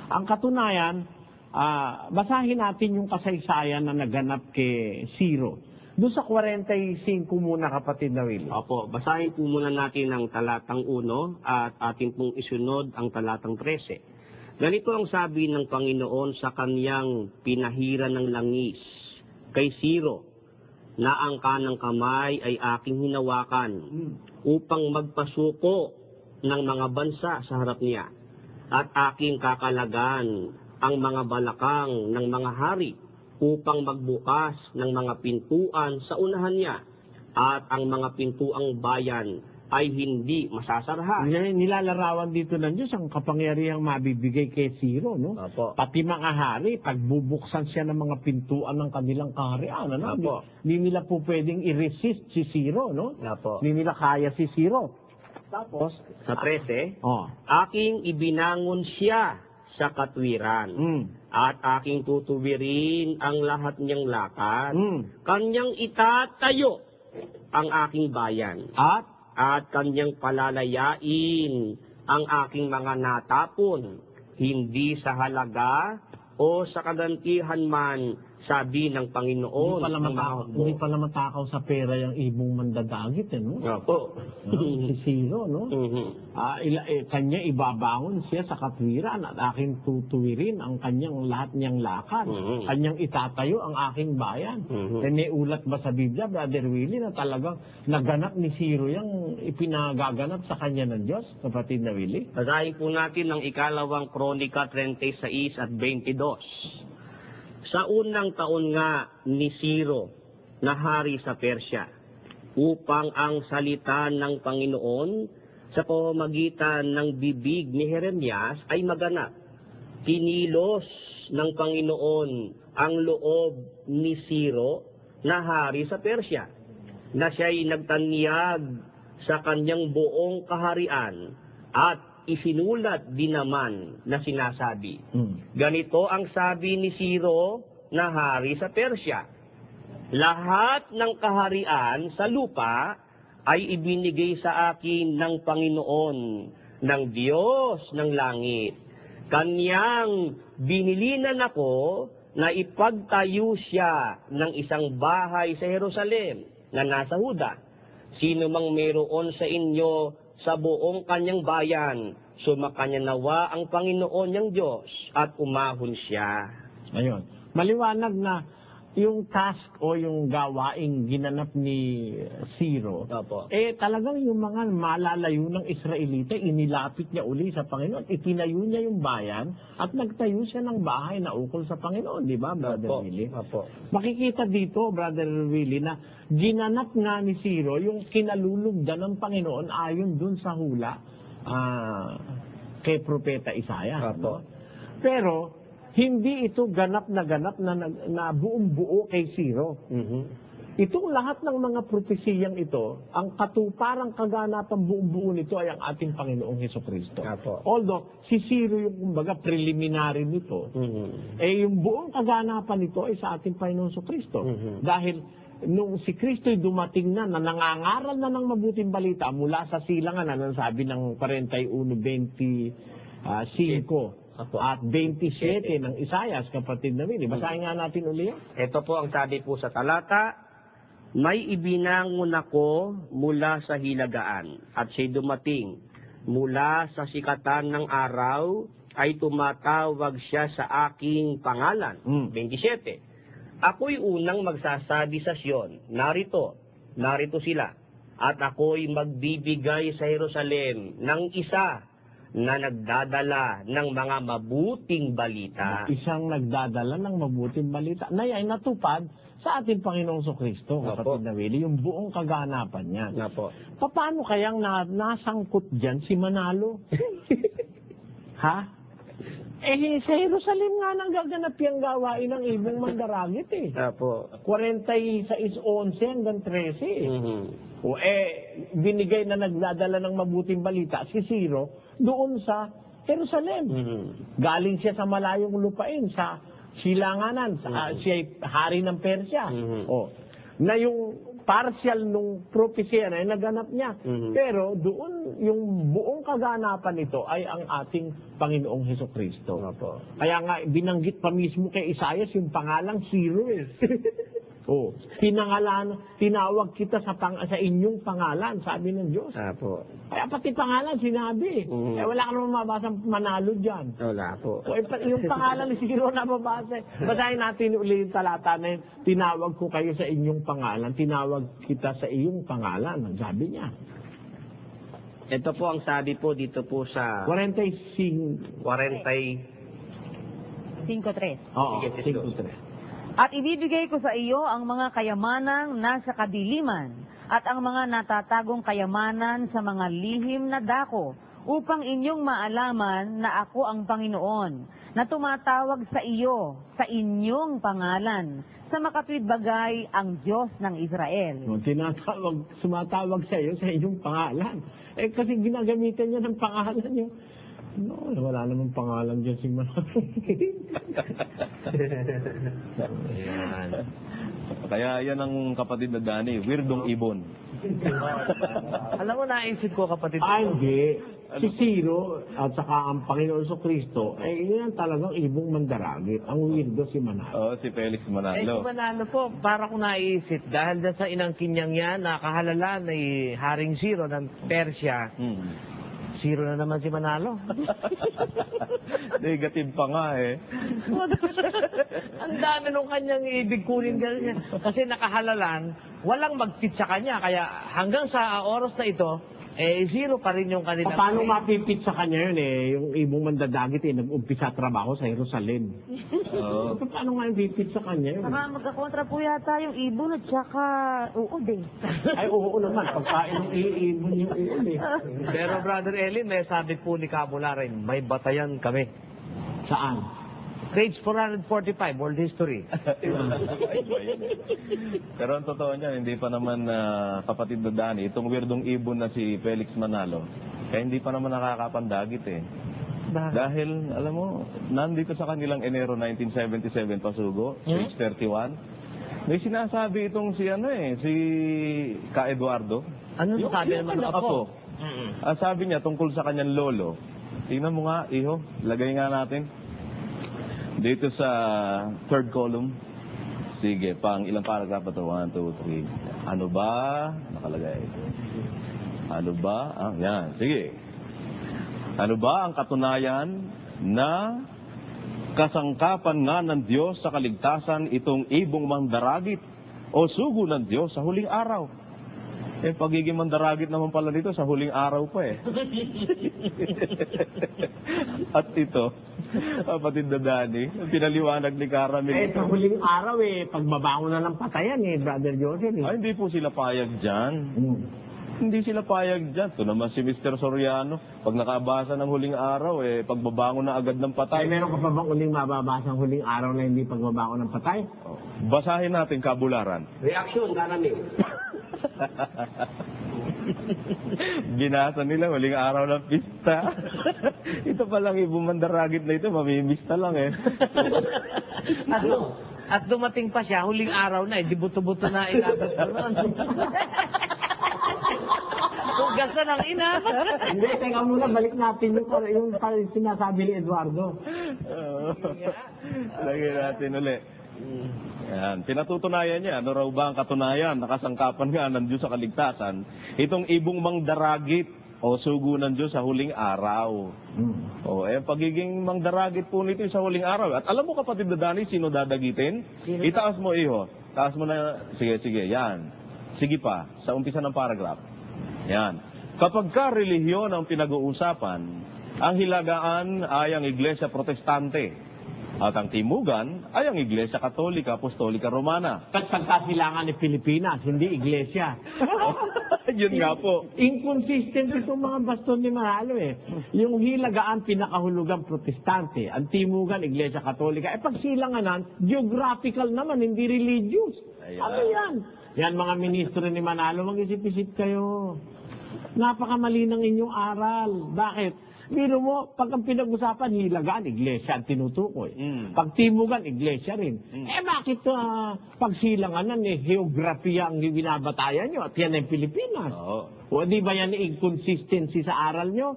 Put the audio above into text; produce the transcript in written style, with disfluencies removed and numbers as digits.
Ang katunayan, basahin natin yung kasaysayan na naganap kay Ciro. Doon sa 45 muna, kapatid na Willie. Opo, basahin po muna natin ang talatang 1 at atin pong isunod ang talatang 13. Ganito ang sabi ng Panginoon sa kaniyang pinahiran ng langis kay Ciro, na ang kanang kamay ay aking hinawakan upang magpasuko ng mga bansa sa harap niya, at aking kakalagan ang mga balakang ng mga hari upang magbukas ng mga pintuan sa unahan niya, at ang mga pintuang bayan ay hindi masasarahan. Nilalarawan dito ng Diyos ang kapangyarihang mabibigay kay Ciro, no? Opo. Pati mga hari, pagbubuksan siya ng mga pintuan ng kanilang kaharian, ano? Opo. Hindi nila po pwedeng i-resist si Ciro, no? Opo. Hindi nila kaya si Ciro. Tapos, Sa 13, oh, aking ibinangon siya sa katwiran, at aking tutuwirin ang lahat niyang lakad. Kanyang itatayo ang aking bayan, at kanyang palalayain ang aking mga natapon, hindi sa halaga o sa kagantihan man, sabi ng Panginoon. Hindi pala matakaw sa pera yung ibong mandadagit, no? Opo. Si Ciro, no? Kanya ibabangon siya sa katwiran, at aking tutuwirin ang kanyang lahat niyang lakad. Kanyang itatayo ang aking bayan. May ulat ba sa Biblia, Brother Willie, na talagang naganap ni Ciro yung ipinagaganap sa kanya ng Diyos, kapatid na Willie? Basahin po natin ang ikalawang Kronika 36 at 22. Sa unang taon nga ni Ciro na hari sa Persya, upang ang salita ng Panginoon sa pamamagitan ng bibig ni Jeremias ay maganap, kinilos ng Panginoon ang loob ni Ciro na hari sa Persya, na siya'y nagtanyag sa kanyang buong kaharian, at isinulat din naman na sinasabi, ganito ang sabi ni Ciro na hari sa Persya, lahat ng kaharian sa lupa ay ibinigay sa akin ng Panginoon, ng Diyos ng langit. Kanyang binilinan ako na ipagtayo siya ng isang bahay sa Jerusalem na nasa Huda. Sino mang mayroon sa inyo sa buong kanyang bayan, sumakanya nawa ang Panginoon niyang Diyos, at umahon siya. Ayun. Maliwanag na yung task o yung gawaing ginanap ni Ciro, talagang yung mga malalayo ng Israelita, inilapit niya uli sa Panginoon, itinayo niya yung bayan, at nagtayo siya ng bahay na ukol sa Panginoon, di ba, Brother Willie? Makikita dito, Brother Willie, na ginanap nga ni Ciro yung kinalulugdan ng Panginoon ayon dun sa hula kay Propeta Isaiah. No? Pero, hindi ito ganap na buong buo kay Ciro. Itong lahat ng mga propesiyang ito, ang katuparang kaganapan buong buo nito ay ang ating Panginoong Hesukristo. Although, si Ciro yung kumbaga preliminary nito, yung buong kaganapan nito ay sa ating Panginoong Hesukristo. Dahil, nung si Kristo'y dumating na nangangaral na ng mabuting balita mula sa silangan na sabi ng 41:25 at 27 ng Isaias, kapatid na Willie. Basahin nga natin uli. Ito po ang sabi po sa talata, may ibinangon ako mula sa hilagaan, at siya'y dumating mula sa sikatan ng araw, ay tumatawag siya sa aking pangalan. 27. Ako'y unang magsasabi sa Sion, narito sila, at ako'y magbibigay sa Jerusalem ng isa na nagdadala ng mga mabuting balita. Isang nagdadala ng mabuting balita na ay natupad sa ating Panginoong Sokristo, kapatid na Willie, yung buong kaganapan niya. Paano kayang nasangkot dyan si Manalo? Ha? Sa Jerusalem nga nang gaganap yung gawain ng ibong mandaragit 46:11 hanggang 13. Binigay na nagdadala ng mabuting balita si Ciro doon sa Jerusalem. Galing siya sa malayong lupain, sa silanganan, siya hari ng Persya. Na yung partial nung propesya na naganap niya. Mhm. Pero doon, yung buong kaganapan nito ay ang ating Panginoong Hesukristo. Opo. Kaya nga, binanggit pa mismo kay Isaias yung pangalang Zero eh. Oh, tinawag kita sa inyong pangalan, sabi ng Diyos. Opo. Kaya pati pangalan sinabi. Mhm. Wala ka naman mabasang manalo dyan. Wala po. O, yung pangalan ni Zero na mabasa. Basahin natin uli yung talata na yun. Tinawag ko kayo sa inyong pangalan. Tinawag kita sa iyong pangalan. Ang sabi niya. Ito po ang sabi po dito po sa 45. 5:3. Oo, Sige, 5-3. At ibibigay ko sa iyo ang mga kayamanang nasa kadiliman at ang mga natatagong kayamanan sa mga lihim na dako upang inyong maalaman na ako ang Panginoon na tumatawag sa iyo sa inyong pangalan sa makatwid bagay ang Diyos ng Israel. Sumatawag sa iyo sa inyong pangalan. Kasi ginagamitan niya ng pangalan niyo. No, wala namang pangalan dyan si Manalo. Ayan. Kaya yan ang kapatid na Dani, weirdong ibon. Alam mo, naisip ko kapatid. Hindi. Si Zero at saka ang Panginoon Kristo, yan talagang ibong mandaragit. Ang weirdo si Manalo. Oo, si Felix Si Manalo. Manalo po, para ko naisip, dahil sa inangkin yan, nakahalala ni Haring Zero ng Persia, Zero na naman si Manalo. Negative pa nga eh. Ang dami nung kanyang ibig kunin ganyan. Kasi nakahalalan, walang mag-fit sa kanya. Kaya hanggang sa oras na ito, zero pa rin yung kanilang... Paano mapipit sa kanya yun yung ibong mandadagit nag-umpisa trabaho sa Jerusalem. Oo. Paano nga yung pipit sa kanya yun? Saka magkakontra po yata yung ibon at saka uod eh. Ay, oo naman. Pagkain ng ibon yung uod eh. Pero Brother Eli, may sabi po ni Cabularin, may batayan kami. Saan? Page 445, World History. Pero ang totoo niyan, hindi pa naman kapatid na Dani, itong weirdong ibon na si Felix Manalo, kaya hindi pa naman nakakapandagit eh. Dahil, alam mo, nandito sa kanilang Enero 1977 pasugo, page 31, may sinasabi itong si si Ka Eduardo. Ano Yung- sabi yung naman ng kanyang apo? Ang sabi niya tungkol sa kanyang lolo, tingnan mo nga, iho, lagay nga natin. Dito sa third column, sige, pang ilang paragraph ba ito? 1, 2, 3. Ano ba? Nakalagay. Ano ba? Yan, sige. Ano ba ang katunayan na kasangkapan nga ng Diyos sa kaligtasan itong ibong mandaragit o sugo ng Diyos sa huling araw? Pagiging mandaragit naman pala dito sa huling araw pa eh. At ito, kapatid na Dani, pinaliwanag ni Caramel. Sa huling araw pagbabangon na ng patayan Brother Joseph Ay, hindi po sila payag dyan. Hindi sila payag dyan. Ito naman si Mr. Soriano, pag nakabasa ng huling araw, pagbabangon na agad ng Ay, patay. meron ka pa bang uling mababasa ang huling araw na hindi pagbabangon ng patay? Basahin natin kabularan. Reaksyon, naraming. Ginasa nila, huling araw ng pista. Ito palang ibong mandaragit na ito, mamimista lang eh. At dumating pa siya, huling araw na, di buto-buto na ilabas na ron. Tugasan ng ina. Hindi, teka muna, balik natin yung sinasabi ni Eduardo. Lagyan natin ulit. Yan. Pinatutunayan niya, ano raw ba ang katunayan, nakasangkapan nga ng Diyos sa kaligtasan, itong ibong mangdaragit o sugo ng Diyos sa huling araw. Pagiging mangdaragit po nito sa huling araw. At alam mo kapatid na Dani, sino dadagitin? Itaas mo iho. Taas mo na, sige, yan. Sige pa, sa umpisa ng paragraph. Yan. Kapag ka relihiyon ang pinag-uusapan, ang hilagaan ay ang Iglesia Protestante. At ang timugan ay ang Iglesia Katolika, Apostolika, Romana. At pagkasilangan ni Pilipinas, hindi iglesia. Yun nga po. Inconsistent itong mga baston ni Manalo Yung hilagaan, pinakahulugang protestante. Ang timugan, iglesia katolika. Pagsilanganan, geographical naman, hindi religious. Ayan. Ano yan? Yan mga ministro ni Manalo, mag-isip-isip kayo. Napakamali ng inyong aral. Bakit? Biro mo, pag ang pinag-usapan, Hilagaan, iglesia ang tinutukoy. Mm. Pag Timugan, iglesia rin. Bakit pag Silanganan, geografiya ang binabatayan nyo at yan ay Pilipinas? Oo. O di ba yan inconsistency sa aral nyo?